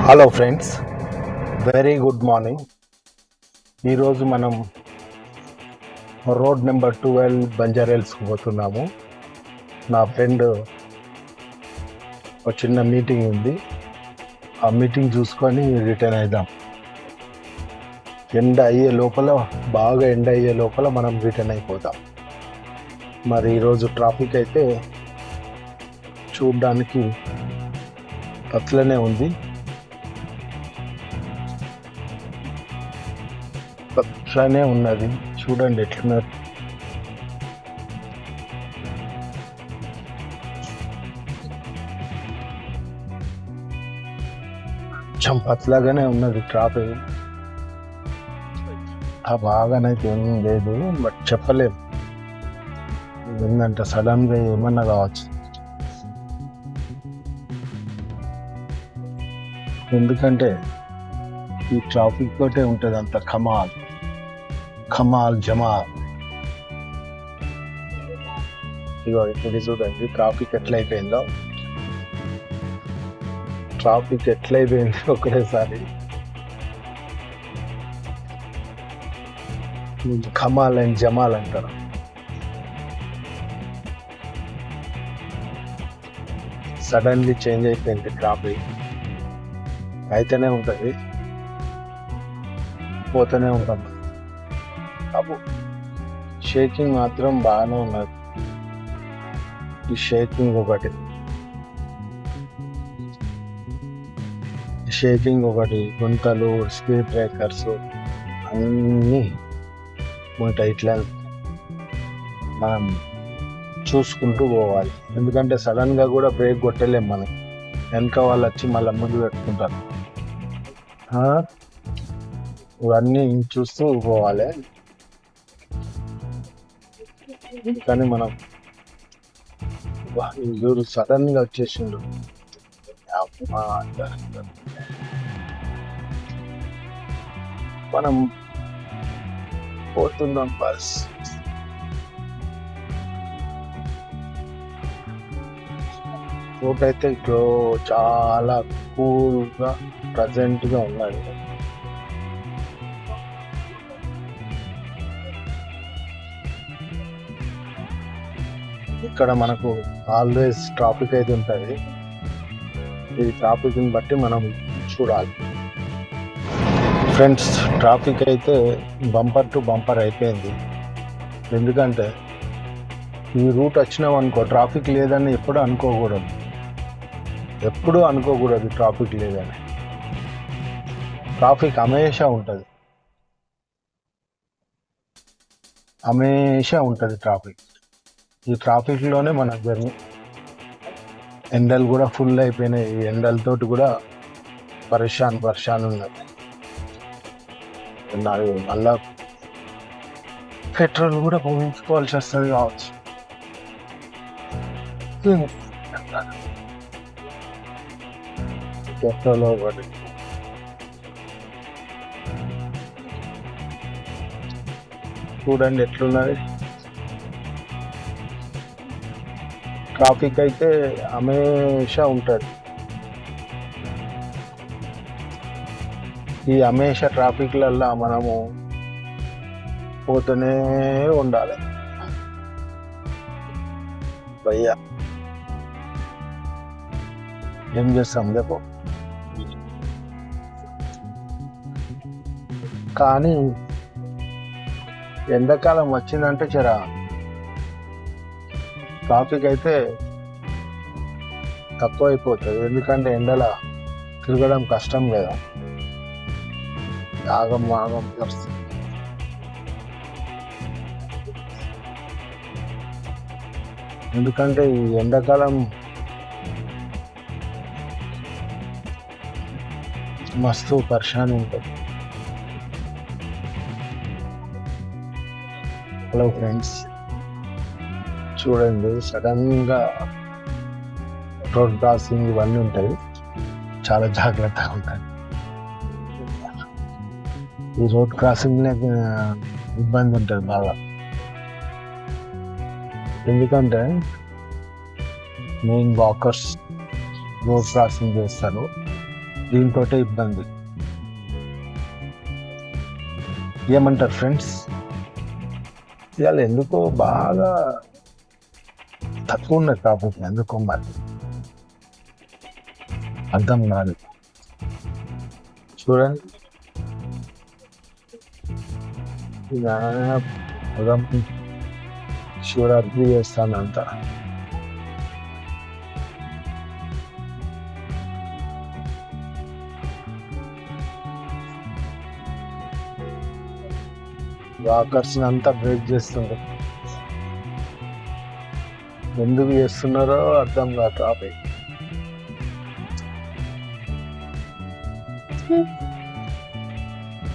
Hello friends, very good morning. ఈరోజు మనం road number 12 బంజారాహిల్స్కి పోతున్నాము. నా ఫ్రెండ్ ఒక చిన్న మీటింగ్ ఉంది, ఆ మీటింగ్ చూసుకొని రిటర్న్ అవుదాం. బాగా ఎండ అయ్యే లోపల మనం రిటర్న్ అయిపోతాం. మరి ఈరోజు ట్రాఫిక్ అయితే చూడడానికి అట్లనే ఉంది. అట్లానే ఉన్నది, చూడండి ఎట్లున్నారు. కొంచెం పట్లాగానే ఉన్నది ట్రాఫిక్, బాగానైతే ఏం లేదు, బట్ చెప్పలేము ఏంటంటే సడన్గా ఏమన్నా కావచ్చు. ఎందుకంటే ఈ ట్రాఫిక్ తోటే ఉంటుంది అంత కమాల్ జమాల్. ఇగో ఇప్పుడు చూడండి ట్రాఫిక్ ఎట్లయిపోయింది ఒకటేసారి. కమాల్ అండ్ జమాల్ అంటారు. సడన్లీ చేంజ్ అయిపోయింది ట్రాఫిక్. అయితేనే ఉంటుంది, పోతూనే ఉంటాం. అబ్బో, షేకింగ్ మాత్రం బాగానే ఉన్నది. ఈ షేకింగ్ ఒకటి గుంతలు, స్పీడ్ బ్రేకర్స్ అన్నీ ఉంటాయి. ఇట్లా మనం చూసుకుంటూ పోవాలి, ఎందుకంటే సడన్గా కూడా బ్రేక్ కొట్టలేం మనం. వెనక వాళ్ళు వచ్చి మళ్ళీ ముందు పెట్టుకుంటారు. ఇవన్నీ చూస్తూ పోవాలి. కానీ మనం వీడు సడన్ గా వచ్చేసిండు. మనం పోతున్నాం బస్. రోడ్ అయితే చాలా కూల్ గా ప్రజెంట్ గా ఉన్నది. ఇక్కడ మనకు ఆల్వేస్ ట్రాఫిక్ అయితే ఉంటుంది. ఈ ట్రాఫిక్ని బట్టి మనం చూడాలి. ఫ్రెండ్స్, ట్రాఫిక్ అయితే బంపర్ టు బంపర్ అయిపోయింది. ఎందుకంటే ఈ రూట్ వచ్చినాం అనుకో, ట్రాఫిక్ లేదని ఎప్పుడు అనుకోకూడదు ట్రాఫిక్ లేదని. ట్రాఫిక్ హమేషా ఉంటుంది ట్రాఫిక్. ఈ ట్రాఫిక్లోనే మన జర్నీ. ఎండలు కూడా ఫుల్ అయిపోయినాయి. ఈ ఎండలతోటి కూడా పరేషాన్ ఉన్నది. మళ్ళా పెట్రోల్ కూడా పోయించుకోవాల్సి వస్తుంది కావచ్చు. పెట్రోల్ ఒకటి చూడండి ఎట్లున్నది. ట్రాఫిక్ అయితే హమేషా ఉంటుంది. ఈ హమేషా ట్రాఫిక్లల్లో మనము పోతూనే ఉండాలి. భయ్యా ఏం చేస్తాం లేపో. కానీ ఎండాకాలం వచ్చిందంటే ట్రాఫిక్ అయితే తక్కువ అయిపోతుంది. ఎందుకంటే ఎండల తిరగడం కష్టం కదా, ఆగం వస్తుంది. ఎందుకంటే ఈ ఎండాకాలం మస్తు పరేషాన్ ఉంటుంది. హలో ఫ్రెండ్స్, చూడండి సడన్గా రోడ్ క్రాసింగ్ ఇవన్నీ ఉంటాయి, చాలా జాగ్రత్తగా ఉంటాయి. ఈ రోడ్ క్రాసింగ్ ఇబ్బంది ఉంటుంది బాగా. ఎందుకంటే మెయిన్ వాకర్స్ రోడ్ క్రాసింగ్ చేస్తారు. దీంతో ఇబ్బంది. ఏమంటారు ఫ్రెండ్స్? ఇవాళ ఎందుకో బాగా తక్కువ ఉన్నది కాబట్టి ఎందుకో మరి అర్థం కాదు. చూడండి శివరాత్రి చేస్తానంత. వాకర్స్ అంతా బ్రేక్ చేస్తుండ్రు. ఎందుకు చేస్తున్నారో అర్థం కాదు. టాపిక్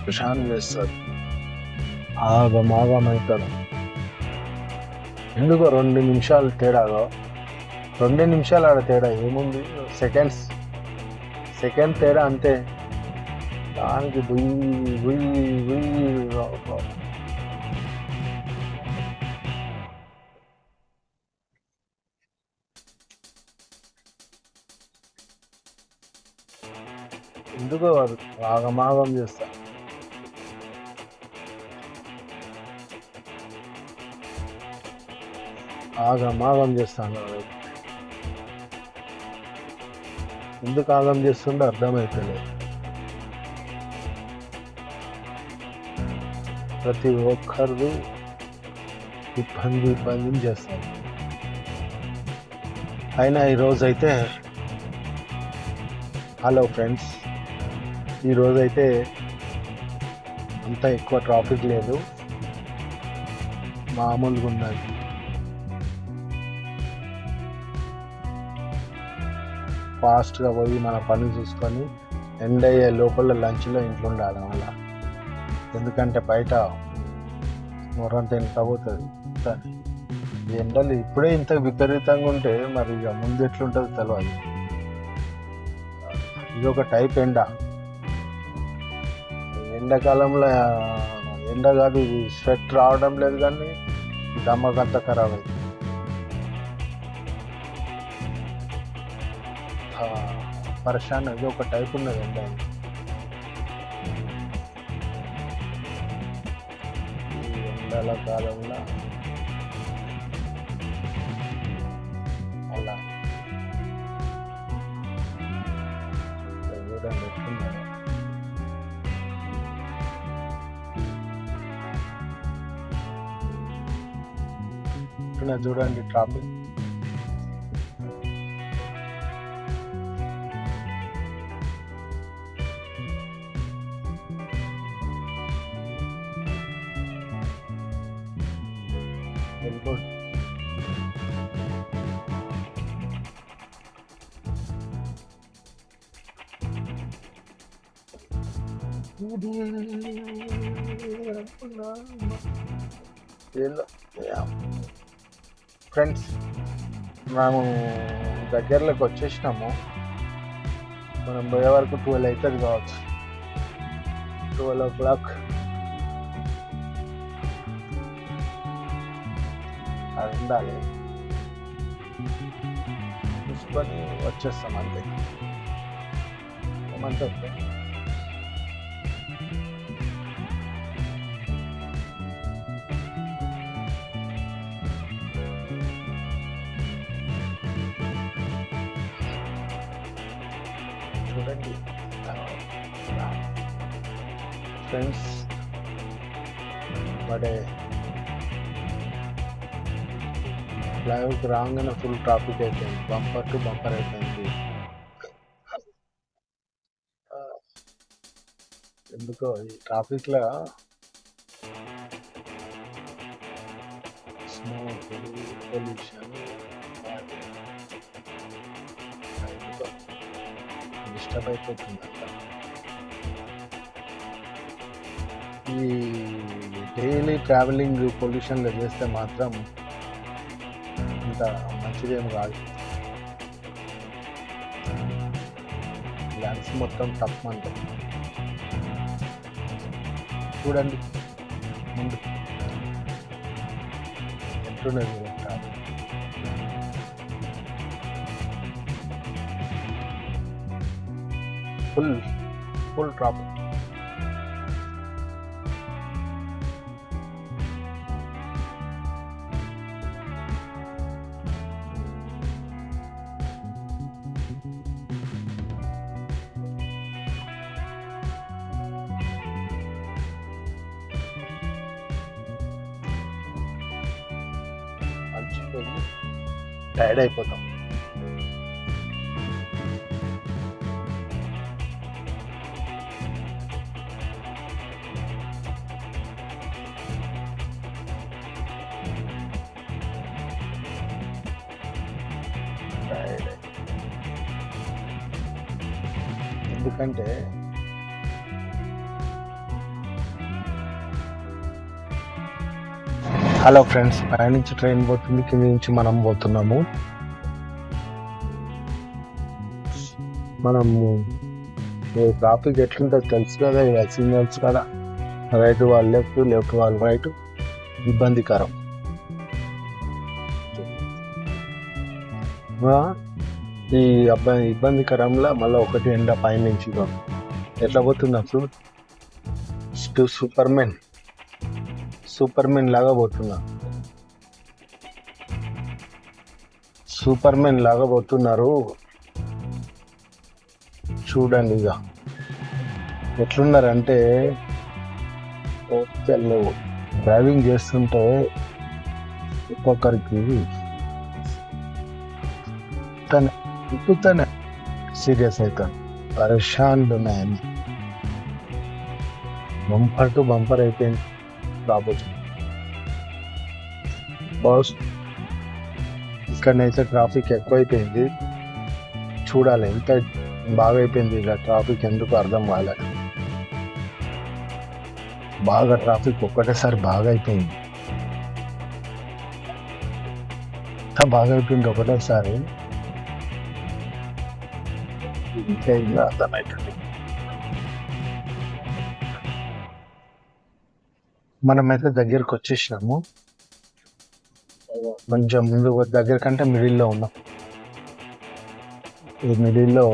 ప్రశాంత్ చేస్తారు, ఆగమాగమవుతారు. ఎందుకో 2 నిమిషాలు తేడాగా, 2 నిమిషాలు ఆడ తేడా ఏముంది? సెకండ్ తేడా అంతే. దానికి ఎందుకో వారు ఆగమాగం చేస్తారు. ఆగమాగం చేస్తాను. ఎందుకు ఆగం చేస్తుండో అర్థమవుతుంది. ప్రతి ఒక్కరు ఇబ్బంది చేస్తారు. అయినా ఈరోజైతే హలో ఫ్రెండ్స్, ఈరోజైతే అంత ఎక్కువ ట్రాఫిక్ లేదు, మామూలుగా ఉన్నది. ఫాస్ట్గా పోయి మన పని చూసుకొని ఎండ్ అయ్యే లోపల లంచ్లో ఇంట్లో ఉండాలి మళ్ళా. ఎందుకంటే బయట నోరంతా ఎంత పోతుంది. ఎండలు ఇప్పుడే ఇంత విపరీతంగా ఉంటే మరి ఇక ముందు ఎట్లుంటుందో తెలియదు. ఇది ఒక టైప్ ఎండాకాలంలో ఎండ కాదు, ఇది స్వెట్ రావడం లేదు, కానీ దమ్మకంతా ఖరాబ్ అవుతుంది. పరేషాన్, అది ఒక టైప్ ఉన్నది ఎండ. ఈ ఎండల కాలంలో అలా చూడండి ఎట్లున్నారు. చూడండి ట్రాఫిక్. ఫ్రెండ్స్, మేము దగ్గరలోకి వచ్చేసినాము. మనం పోయే వరకు 12 అవుతుంది కావచ్చు. 12 o'clock అది ఉండాలి. చూసుకొని వచ్చేస్తాం అంతే. ఏమంటే చూడండి ఫ్రెండ్స్, బట్ లైవ్కి రాగానే ఫుల్ ట్రాఫిక్ అయిపోయింది. బంపర్ టు బంపర్ అయిపోయింది. ఎందుకో ఈ ట్రాఫిక్లో స్మోక్, పొల్యూషన్ డిస్టర్బ్ అయిపోతుంది. ఈ డైలీ ట్రావెలింగ్ పొల్యూషన్లో చేస్తే మాత్రం ఇంత మంచిదేం కాదు. ల్యాండ్స్ మొత్తం టఫ్ అంటే చూడండి ముందు ఎట్లున్నది. Full full traffic. టైర్డ్ అయిపోతాం. ఎందుకంటే హలో ఫ్రెండ్స్, పైనుంచి ట్రైన్ పోతుంది, కింద నుంచి మనం పోతున్నాము. మనము ట్రాఫిక్ ఎట్లుంటుంది తెలుసు కదా, సిగ్నల్స్ కదా, రైట్ వాళ్ళు లెఫ్ట్, లెఫ్ట్ వాళ్ళు రైట్, ఇబ్బందికరం. ఈ ఇబ్బందికరంలో మళ్ళీ ఒకటి ఎండ పైనుంచి ఎట్లా పోతుంది అసలు. సూపర్ మెన్ లాగా పోతున్నా, సూపర్ మెన్ లాగా పోతున్నారు. చూడండి ఇక ఎట్లున్నారంటే, డ్రైవింగ్ చేస్తుంటే ఒక్కొక్కరికి తనే సీరియస్ అవుతాను. పరేషాన్లు ఉన్నాయని బంపర్ టు బంపర్ అయిపోయింది రాబోతు. బాస్ ఇక్కడనైతే ట్రాఫిక్ ఎక్కువైపోయింది. చూడాలి ఎంత బాగా అయిపోయింది ఇలా ట్రాఫిక్, ఎందుకు అర్థం కాలేదు. బాగా ట్రాఫిక్ ఒక్కటేసారి బాగా అయిపోయింది, బాగా అయిపోయింది ఒకటేసారి. ఇంకా ఇలా అర్థమవుతుంది. మనమైతే దగ్గరకు వచ్చేసినాము. కొంచెం ముందు దగ్గర కంటే మిడిల్లో ఉన్నాం. ఈ మిడిల్లో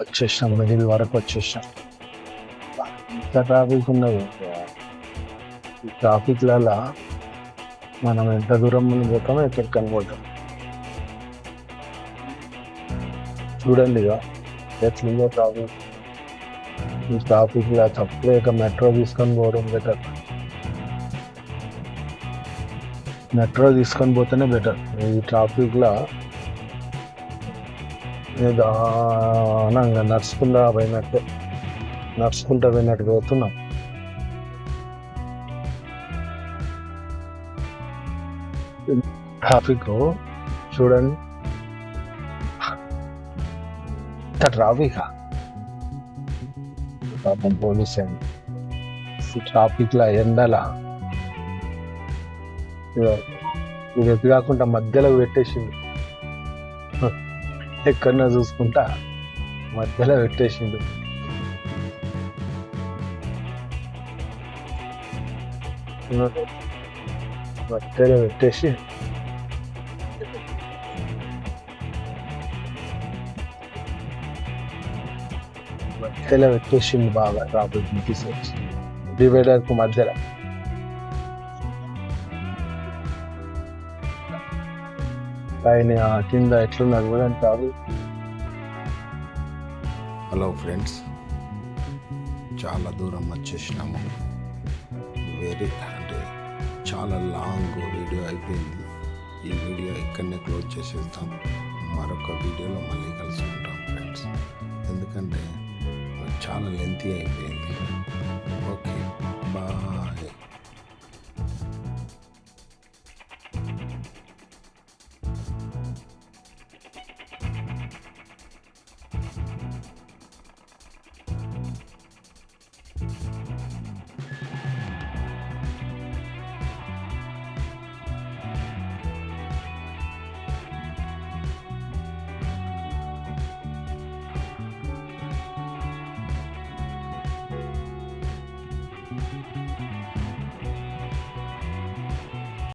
వచ్చేసినాం, మిడిల్ వరకు వచ్చేసినాం. ఇంత ట్రాఫిక్ ఉన్నది. ఈ ట్రాఫిక్లలో మనం ఎంత దూరం ముందు పోతామో ఎక్కడికని పోతాం. చూడండి ఇక ఎట్లుందో ట్రాఫిక్. ఈ ట్రాఫిక్లో తప్పలేక మెట్రో తీసుకొని పోవడం బెటర్. మెట్రో తీసుకొని పోతేనే బెటర్. ఈ ట్రాఫిక్లో నిదానంగా నడుచుకుంటా పోయినట్టు పోతున్నాం. ట్రాఫిక్ చూడండి, ట్రాఫిక్ పాపం పోలీస్ అండి. ఈ ట్రాఫిక్లో ఎండలా ఇది ఎత్తు కాకుండా మధ్యలో పెట్టేసిండు, ఎక్కడన్నా చూసుకుంటా మధ్యలో పెట్టేసిండు. మధ్యలో పెట్టేసి మధ్యలో పెట్టేసిండు బాగా ట్రాఫిక్ తీసేసి డివైడర్కు మధ్యలో. పైన కింద ఎట్లున్నారు కూడా అంటారు. హలో ఫ్రెండ్స్, చాలా దూరం వచ్చేసినాము. అంటే చాలా లాంగ్ వీడియో అయిపోయింది. ఈ వీడియో ఇక్కడనే క్లోజ్ చేసేస్తాం. మరొక వీడియోలో మళ్ళీ కలుసుకుంటాం ఫ్రెండ్స్, ఎందుకంటే చాలా లెంతీ అయిపోయింది. Okay, bye.